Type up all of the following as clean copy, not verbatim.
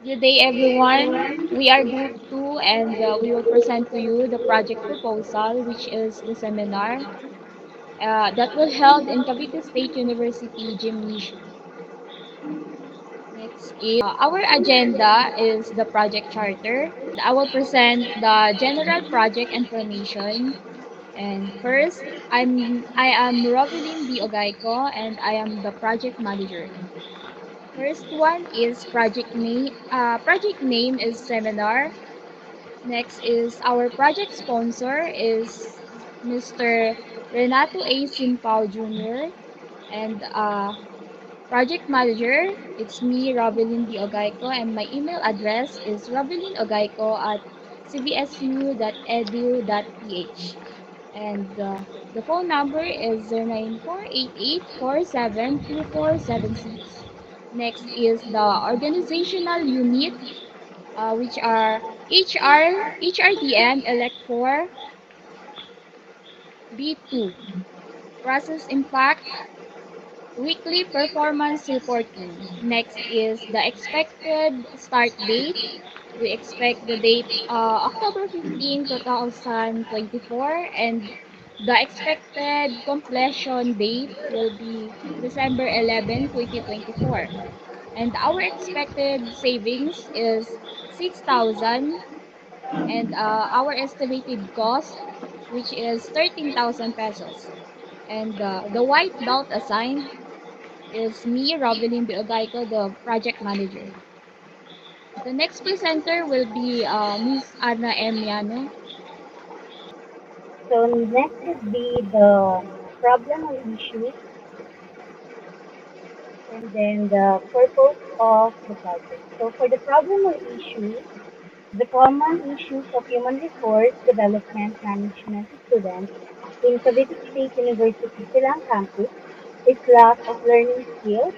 Good day, everyone. We are Group 2 and we will present to you the project proposal, which is the seminar that will held in Cavite State University Gymnasium. Next is our agenda is the project charter. I will present the general project information. And first, I am Rovelyn B. Ogayco and I am the project manager. First one is project name is seminar. Next is our project sponsor is Mr. Renato A. Simpao Jr. and project manager, it's me, Rovelyn D. Ogayco, and my email address is rovelynogayco at cbsu.edu.ph. And the phone number is 09488472476. Next is the organizational unit, which are HRDM Elect 4 B2, Process Impact, Weekly Performance Reporting. Next is the expected start date. We expect the date October 15, 2024, and the expected completion date will be December 11, 2024. And our expected savings is 6,000 and our estimated cost, which is 13,000 pesos. And the white belt assigned is me, Rovelyn Biogaico, the project manager. The next presenter will be Miss Anna M. Llano. So next would be the problem or issue, and then the purpose of the project. So for the problem or issue, the common issues of human resource development management students in Cavite State University Silang campus is lack of learning skills,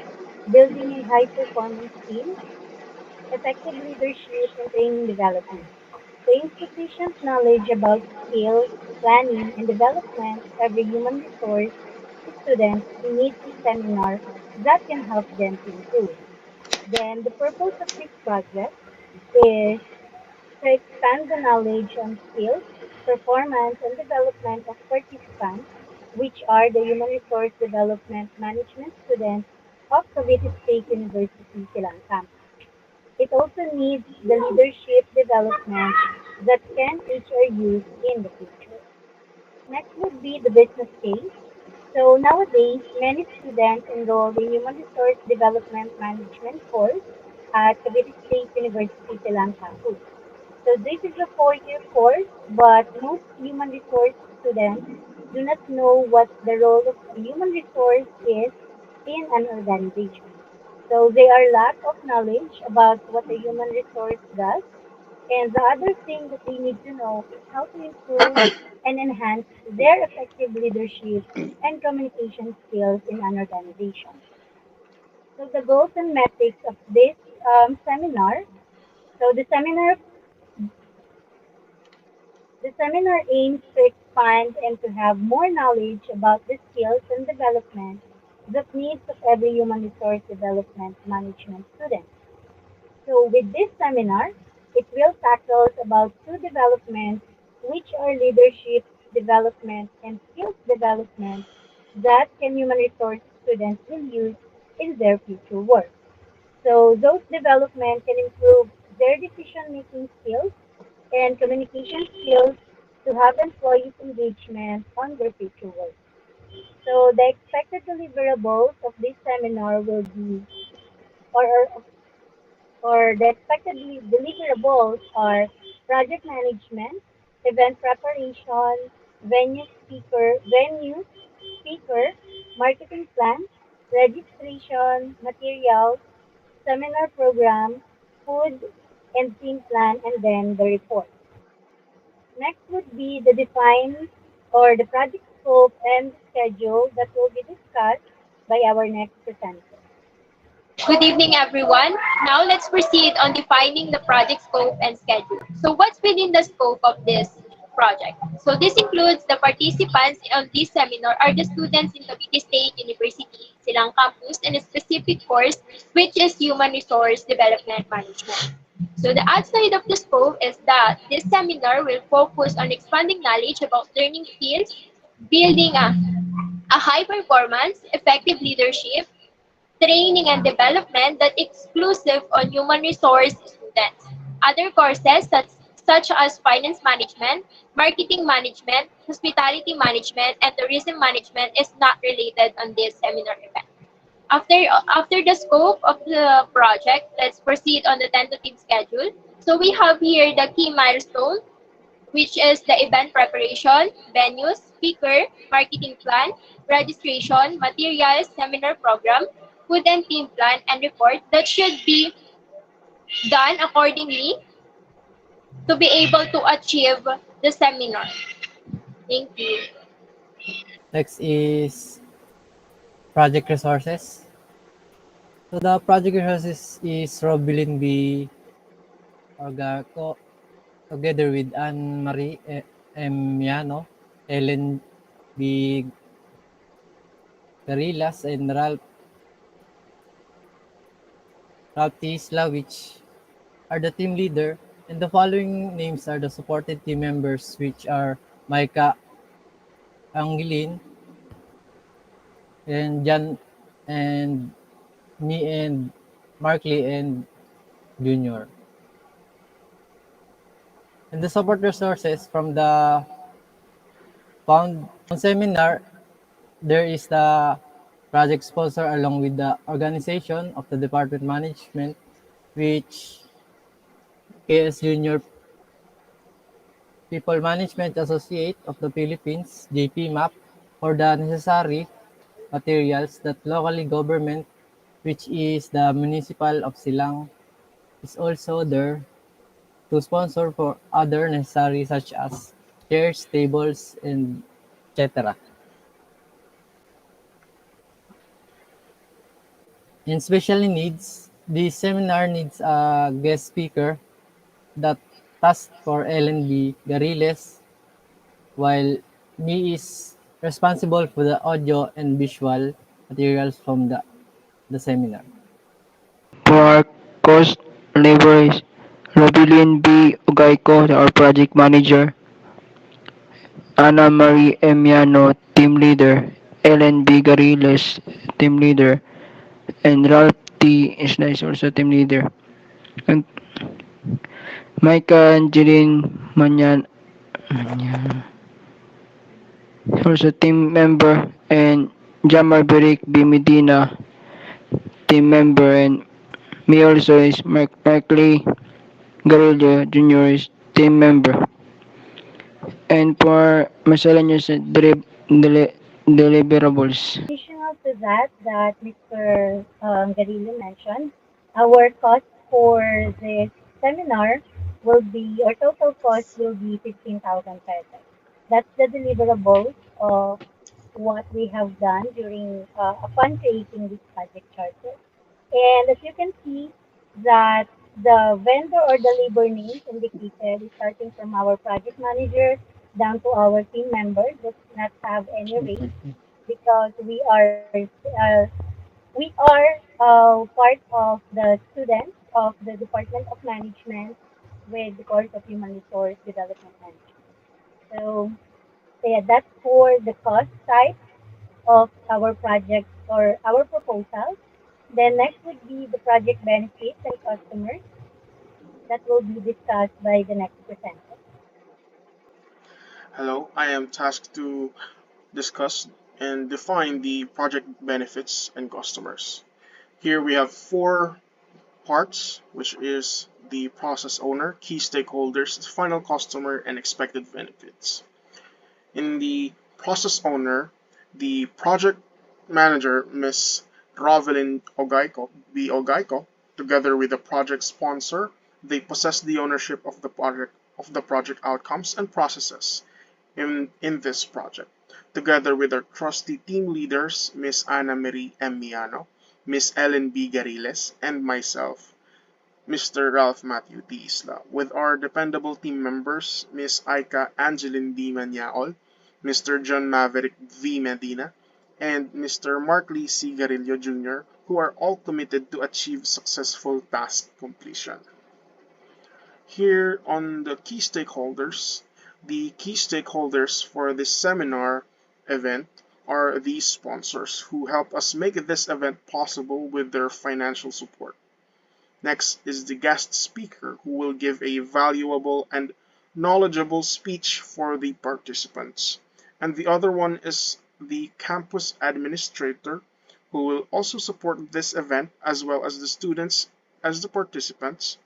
building a high-performance team, effective leadership, and training development. The insufficient knowledge about skills, planning, and development of every human resource student needs a seminar that can help them to improve. Then the purpose of this project is to expand the knowledge on skills, performance, and development of participants, which are the human resource development management students of Cavite State University Silang Campus. It also needs the leadership development that can HR use in the future. Next would be the business case. So nowadays, many students enroll in Human Resource Development Management course at Cavite State University Silang Campus. So this is a four-year course, but most human resource students do not know what the role of a human resource is in an organization. So they are lack of knowledge about what a human resource does. And the other thing that they need to know is how to improve and enhance their effective leadership and communication skills in an organization. So the goals and metrics of this seminar. So the seminar aims to expand and to have more knowledge about the skills and development that needs of every human resource development management student. So with this seminar, it will tackle about two developments, which are leadership development and skills development that can human resource students will use in their future work. So those development can improve their decision-making skills and communication skills to have employees engagement on their future work. So the expected deliverables of this seminar will be, or the expected deliverables are project management, event preparation, speaker, marketing plan, registration, materials, seminar program, food and team plan, and then the report. Next would be the define or the project scope and schedule that will be discussed by our next presenter. Good evening, everyone. Now let's proceed on defining the project scope and schedule. So what's within the scope of this project. So this includes the participants of this seminar are the students in Cavite State University, Silang Campus, and a specific course which is Human Resource Development Management. So the outside of the scope is that this seminar will focus on expanding knowledge about learning fields, building a high performance, effective leadership, training and development that exclusive on human resource students. Other courses such as finance management, marketing management, hospitality management, and tourism management is not related on this seminar event. After the scope of the project, let's proceed on the tentative schedule. So we have here the key milestone, which is the event preparation, venues, speaker, marketing plan, registration, materials, seminar program, food and team plan, and report that should be done accordingly to be able to achieve the seminar. Thank you. Next is project resources. So the project resources is Robilin B. Orgaco together with Anne Marie Miano, Ellen B. Garillas, and Ralph Tisla, which are the team leader. And the following names are the supported team members, which are Micah Angilin and Jan and me and Markley and Junior. And the support resources from the found seminar, there is the project sponsor along with the organization of the department management, which KS Junior People Management Associate of the Philippines, JPMAP, for the necessary materials that locally government, which is the municipal of Silang, is also there to sponsor for other necessary such as chairs, tables, and etc. In special needs, the seminar needs a guest speaker that task for LNB Gariles, while me is responsible for the audio and visual materials from the seminar. For cost labors, Robilin B. Ogayco, our project manager, Ana Marie Emiano, team leader, Ellen B. Gariles, team leader, and Ralph T. Isla is also team leader. And Micah Angeline Manyan also team member, and Jamar Beric B. Medina, team member, and me also is Markley Garillo Jr. is team member. And for miscellaneous deliverables. Additional to that, Mr. Garillo mentioned, our cost for this seminar will be, or total cost will be 15,000 pesos. That's the deliverables of what we have done during upon creating this project charter. And as you can see, that the vendor or the labor names indicated is starting from our project manager down to our team members does not have any rate because we are part of the students of the Department of Management with the course of Human Resource Development Management. So yeah, that's for the cost side of our project or our proposal. Then next would be the project benefits and customers that will be discussed by the next presenter. Hello, I am tasked to discuss and define the project benefits and customers. Here we have four parts, which is the process owner, key stakeholders, final customer, and expected benefits. In the process owner, the project manager, Ms. Rovelyn Ogayco, B. Ogayco, together with the project sponsor, they possess the ownership of the project outcomes and processes in this project, together with our trusty team leaders, Ms. Ana Marie M. Miano, Ms. Ellen B. Gariles, and myself, Mr. Ralph Matthew D. Isla, with our dependable team members, Ms. Aika Angeline D. Maniaol, Mr. John Maverick V. Medina, and Mr. Mark Lee C. Garillo Jr., who are all committed to achieve successful task completion. Here on the key stakeholders for this seminar event are these sponsors who help us make this event possible with their financial support. Next is the guest speaker who will give a valuable and knowledgeable speech for the participants. And the other one is the campus administrator who will also support this event as well as the students as the participants.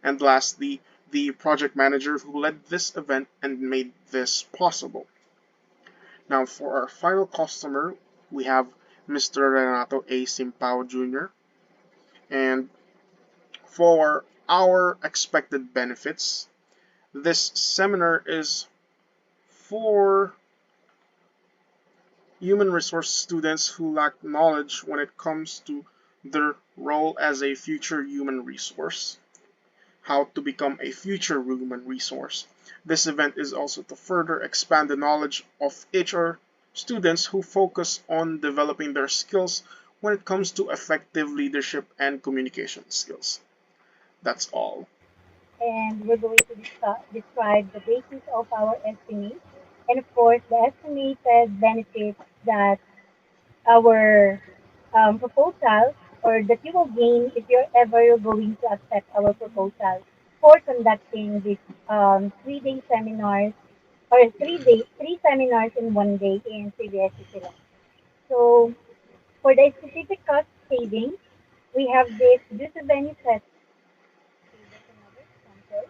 And lastly, the project manager who led this event and made this possible. Now, for our final customer, we have Mr. Renato A. Simpao Jr. And for our expected benefits, this seminar is for human resource students who lack knowledge when it comes to their role as a future human resource, how to become a future human resource. This event is also to further expand the knowledge of HR students who focus on developing their skills when it comes to effective leadership and communication skills. That's all. And we're going to describe the basis of our estimate and, of course, the estimated benefits that our proposal or that you will gain if you're ever going to accept our proposal for conducting these 3 day seminars or 3 seminars in 1 day in CBS Sila. So for the specific cost savings, we have this due to venue set tables and other expenses.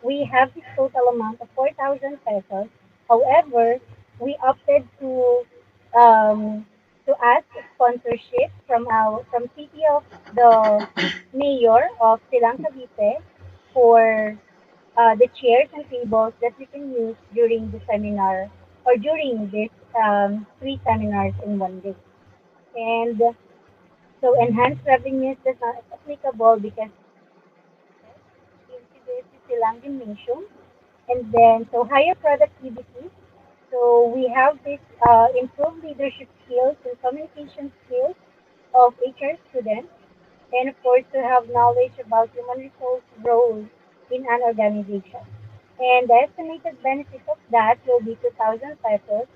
We have this total amount of 4,000 pesos. However, we opted um, to ask sponsorship from City of the Mayor of Silang Cavite for the chairs and tables that we can use during the seminar or during this 3 seminars in 1 day. And so enhanced revenues is not applicable because in CBSE Silang Gymnasium. And then, so higher productivity. So we have this improved leadership skills and communication skills of HR students. And of course, to have knowledge about human resource roles in an organization. And the estimated benefit of that will be 2,000 pesos.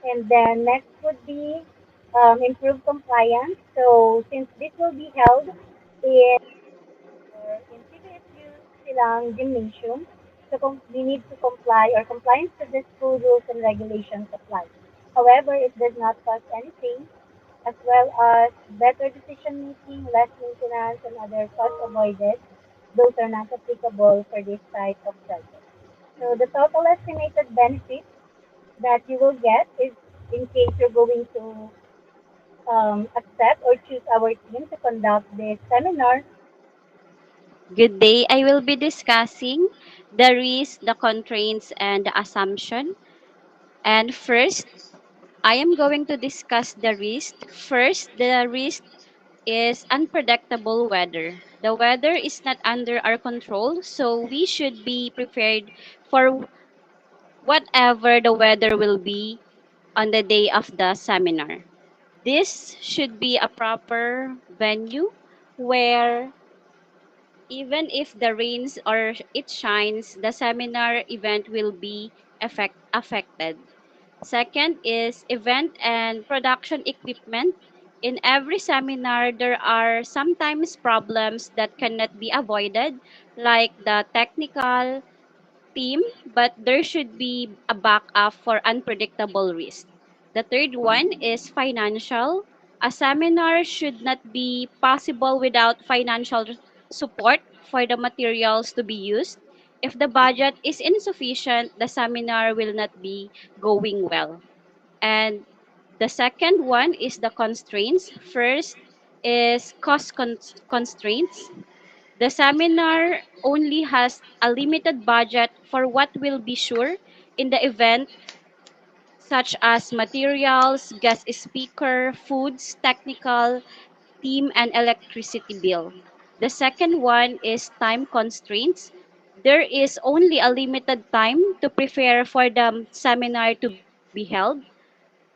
And then next would be improved compliance. So since this will be held in in CBSU Silang Gymnasium, so we need to comply or compliance to the school rules and regulations apply. However, it does not cost anything, as well as better decision making, less maintenance, and other costs avoided. Those are not applicable for this type of project. So the total estimated benefit that you will get is in case you're going to accept or choose our team to conduct this seminar. Good day. I will be discussing the risk, the constraints, and the assumption. And first, I am going to discuss the risk. First, the risk is unpredictable weather. The weather is not under our control, so we should be prepared for whatever the weather will be on the day of the seminar. This should be a proper venue where even if the rains or it shines, the seminar event will be affected. Second is event and production equipment. In every seminar, there are sometimes problems that cannot be avoided, like the technical team, but there should be a backup for unpredictable risk. The third one is financial. A seminar should not be possible without financial support for the materials to be used. If the budget is insufficient, the seminar will not be going well. And the second one is the constraints. First is cost constraints. The seminar only has a limited budget for what will be sure in the event, such as materials, guest speaker, foods, technical, team, and electricity bill. The second one is time constraints. There is only a limited time to prepare for the seminar to be held.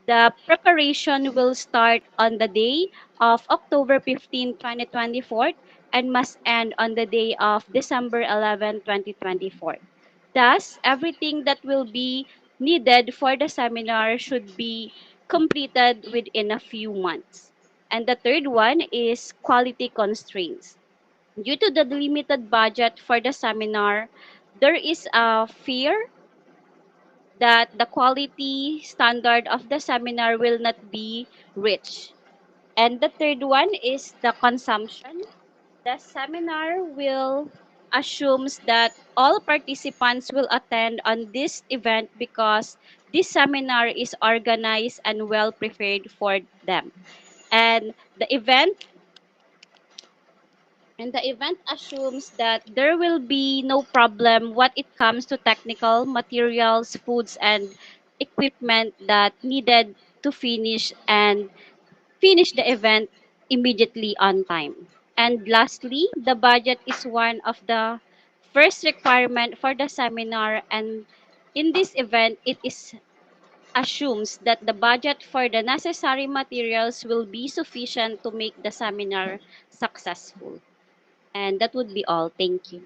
The preparation will start on the day of October 15, 2024 and must end on the day of December 11, 2024. Thus, everything that will be needed for the seminar should be completed within a few months. And the third one is quality constraints. Due to the limited budget for the seminar, there is a fear that the quality standard of the seminar will not be reached. And the third one is the consumption. The seminar will assumes that all participants will attend on this event because this seminar is organized and well prepared for them. And the event the event assumes that there will be no problem what it comes to technical materials, foods, and equipment that needed to finish the event immediately on time. And lastly, the budget is one of the first requirement for the seminar, and in this event it is assumes that the budget for the necessary materials will be sufficient to make the seminar successful. And that would be all. Thank you.